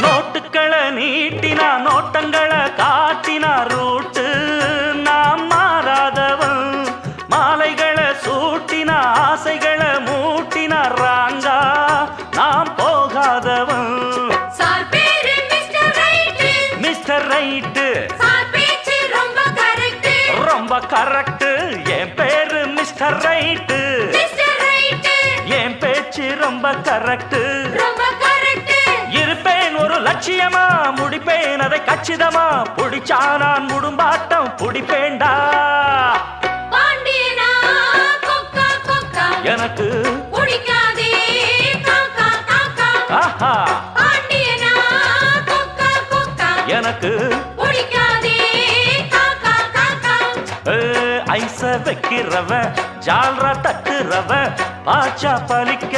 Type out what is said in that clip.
நோட்டுக்களை நீட்டினா நோட்டங்களை காட்டினா ரூட்டு நாம் மாறாதவன் மாலைகளை சூட்டினா ஆசைகளை மூட்டினா ராங்கா நாம் போகாதவன் சார் பேரு mister right mister right sir பேச்சு ரொம்ப கரெக்ட் ரொம்ப கரெக்ட் என் பேரு மிஸ்டர் ரைட்டு மிஸ்டர் ரைட் என் பேச்சு ரொம்ப கரெக்ட் ரொம்ப கரெக்ட் இருப்பேன் ஒரு லட்சியமா முடிப்பேன் அதை கச்சிதமா புடிச்சா நான் முடும்பாட்டம் புடிப்பேண்டா பாண்டியனா கொக்கா கொக்கா எனக்கு பிடிக்காதே காக்கா காக்கா ஆஹா பாண்டியனா கொக்கா கொக்கா எனக்கு பிடிக்காதே காக்கா காக்கா ஐச வைக்கிறவ ஜால்ரா தட்டுறவ பாச்சா பலிக்க